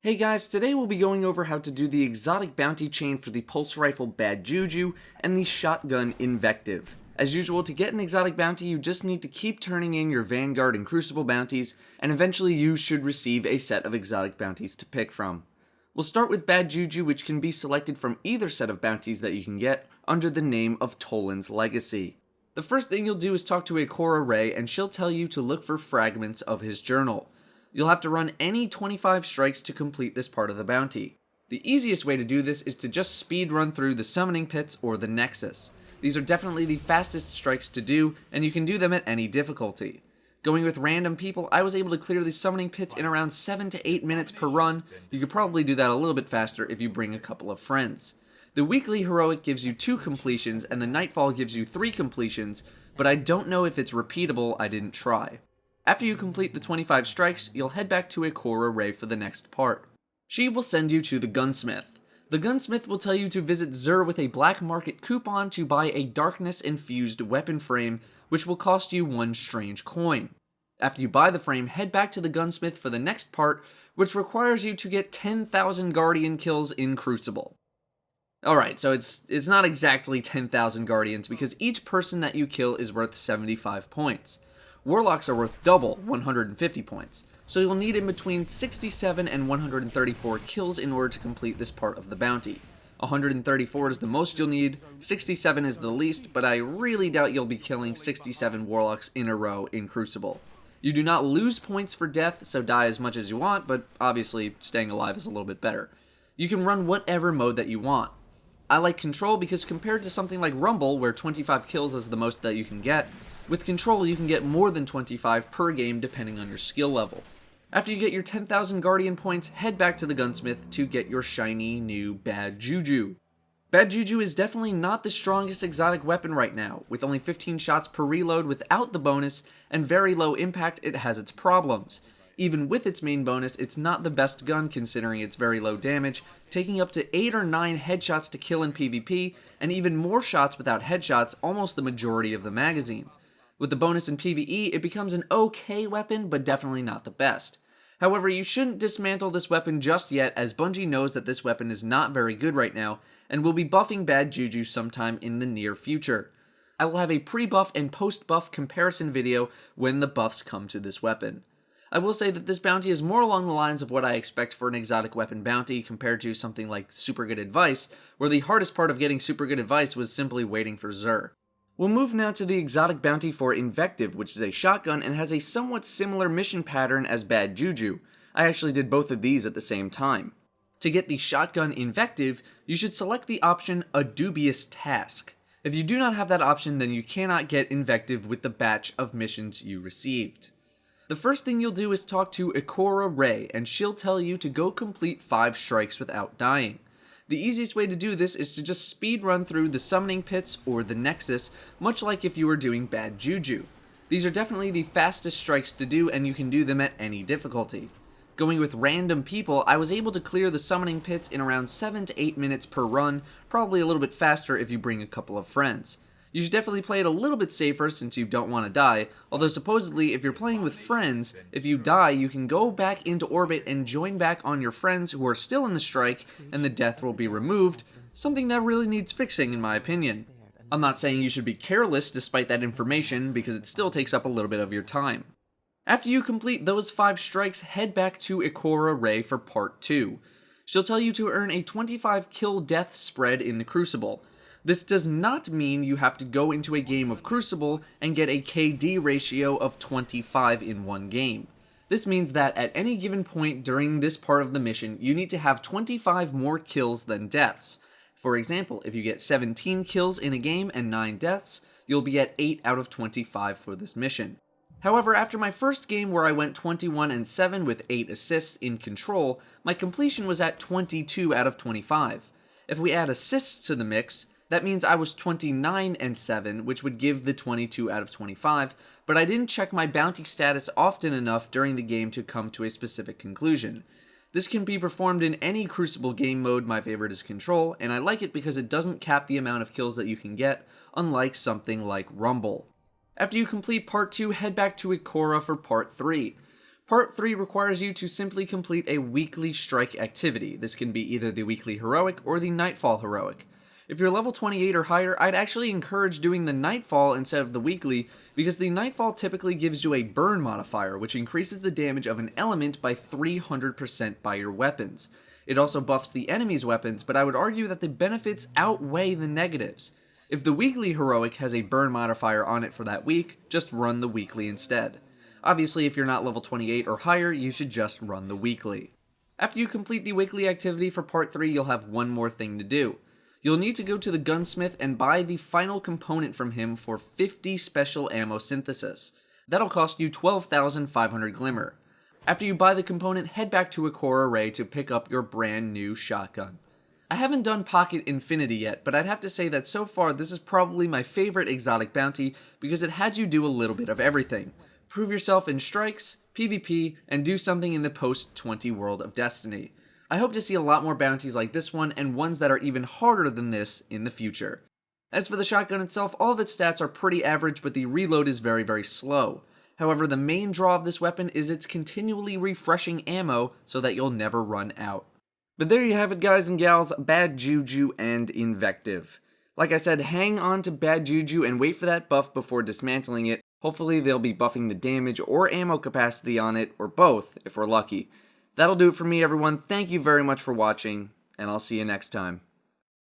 Hey guys, today we'll be going over how to do the exotic bounty chain for the pulse rifle Bad Juju and the shotgun Invective. As usual, to get an exotic bounty, you just need to keep turning in your Vanguard and Crucible bounties, and eventually you should receive a set of exotic bounties to pick from. We'll start with Bad Juju, which can be selected from either set of bounties that you can get under the name of Tolan's Legacy. The first thing you'll do is talk to Akora Ray, and she'll tell you to look for fragments of his journal. You'll have to run any 25 strikes to complete this part of the bounty. The easiest way to do this is to just speed run through the summoning pits or the nexus. These are definitely the fastest strikes to do, and you can do them at any difficulty. Going with random people, I was able to clear the summoning pits in around 7 to 8 minutes per run. You could probably do that a little bit faster if you bring a couple of friends. The weekly heroic gives you 2 completions, and the nightfall gives you 3 completions, but I don't know if it's repeatable. I didn't try. After you complete the 25 strikes, you'll head back to Akora Ray for the next part. She will send you to the gunsmith. The gunsmith will tell you to visit Zur with a black market coupon to buy a darkness-infused weapon frame, which will cost you 1 strange coin. After you buy the frame, head back to the gunsmith for the next part, which requires you to get 10,000 Guardian kills in Crucible. Alright, so it's not exactly 10,000 Guardians, because each person that you kill is worth 75 points. Warlocks are worth double, 150 points, so you'll need in between 67 and 134 kills in order to complete this part of the bounty. 134 is the most you'll need, 67 is the least, but I really doubt you'll be killing 67 Warlocks in a row in Crucible. You do not lose points for death, so die as much as you want, but obviously staying alive is a little bit better. You can run whatever mode that you want. I like Control because compared to something like Rumble, where 25 kills is the most that you can get, with Control, you can get more than 25 per game depending on your skill level. After you get your 10,000 Guardian points, head back to the gunsmith to get your shiny new Bad Juju. Bad Juju is definitely not the strongest exotic weapon right now. With only 15 shots per reload without the bonus and very low impact, it has its problems. Even with its main bonus, it's not the best gun considering its very low damage, taking up to 8 or 9 headshots to kill in PvP, and even more shots without headshots, almost the majority of the magazine. With the bonus in PvE, it becomes an okay weapon, but definitely not the best. However, you shouldn't dismantle this weapon just yet, as Bungie knows that this weapon is not very good right now, and will be buffing Bad Juju sometime in the near future. I will have a pre-buff and post-buff comparison video when the buffs come to this weapon. I will say that this bounty is more along the lines of what I expect for an exotic weapon bounty compared to something like Super Good Advice, where the hardest part of getting Super Good Advice was simply waiting for Zur. We'll move now to the exotic bounty for Invective, which is a shotgun and has a somewhat similar mission pattern as Bad Juju. I actually did both of these at the same time. To get the shotgun Invective, you should select the option A Dubious Task. If you do not have that option, then you cannot get Invective with the batch of missions you received. The first thing you'll do is talk to Akora Ray, and she'll tell you to go complete 5 strikes without dying. The easiest way to do this is to just speed run through the summoning pits or the nexus, much like if you were doing Bad Juju. These are definitely the fastest strikes to do, and you can do them at any difficulty. Going with random people, I was able to clear the summoning pits in around 7 to 8 minutes per run, probably a little bit faster if you bring a couple of friends. You should definitely play it a little bit safer since you don't want to die, although supposedly if you're playing with friends, if you die you can go back into orbit and join back on your friends who are still in the strike and the death will be removed, something that really needs fixing in my opinion. I'm not saying you should be careless despite that information because it still takes up a little bit of your time. After you complete those 5 strikes, head back to Akora Ray for part 2. She'll tell you to earn a 25 kill death spread in the Crucible. This does not mean you have to go into a game of Crucible and get a KD ratio of 25 in one game. This means that at any given point during this part of the mission, you need to have 25 more kills than deaths. For example, if you get 17 kills in a game and 9 deaths, you'll be at 8 out of 25 for this mission. However, after my first game where I went 21-7 with 8 assists in Control, my completion was at 22 out of 25. If we add assists to the mix, that means I was 29-7, which would give the 22 out of 25, but I didn't check my bounty status often enough during the game to come to a specific conclusion. This can be performed in any Crucible game mode. My favorite is Control, and I like it because it doesn't cap the amount of kills that you can get, unlike something like Rumble. After you complete part 2, head back to Akora for part 3. Part 3 requires you to simply complete a weekly strike activity. This can be either the weekly heroic or the nightfall heroic. If you're level 28 or higher, I'd actually encourage doing the nightfall instead of the weekly, because the nightfall typically gives you a burn modifier, which increases the damage of an element by 300% by your weapons. It also buffs the enemy's weapons, but I would argue that the benefits outweigh the negatives. If the weekly heroic has a burn modifier on it for that week, just run the weekly instead. Obviously, if you're not level 28 or higher, you should just run the weekly. After you complete the weekly activity for part 3, you'll have one more thing to do. You'll need to go to the gunsmith and buy the final component from him for 50 special ammo synthesis. That'll cost you 12,500 glimmer. After you buy the component, head back to a core array to pick up your brand new shotgun. I haven't done Pocket Infinity yet, but I'd have to say that so far this is probably my favorite exotic bounty because it had you do a little bit of everything. Prove yourself in strikes, PvP, and do something in the post-20 world of Destiny. I hope to see a lot more bounties like this one, and ones that are even harder than this in the future. As for the shotgun itself, all of its stats are pretty average, but the reload is very slow. However, the main draw of this weapon is its continually refreshing ammo so that you'll never run out. But there you have it, guys and gals, Bad Juju and Invective. Like I said, hang on to Bad Juju and wait for that buff before dismantling it. Hopefully they'll be buffing the damage or ammo capacity on it, or both, if we're lucky. That'll do it for me, everyone. Thank you very much for watching, and I'll see you next time.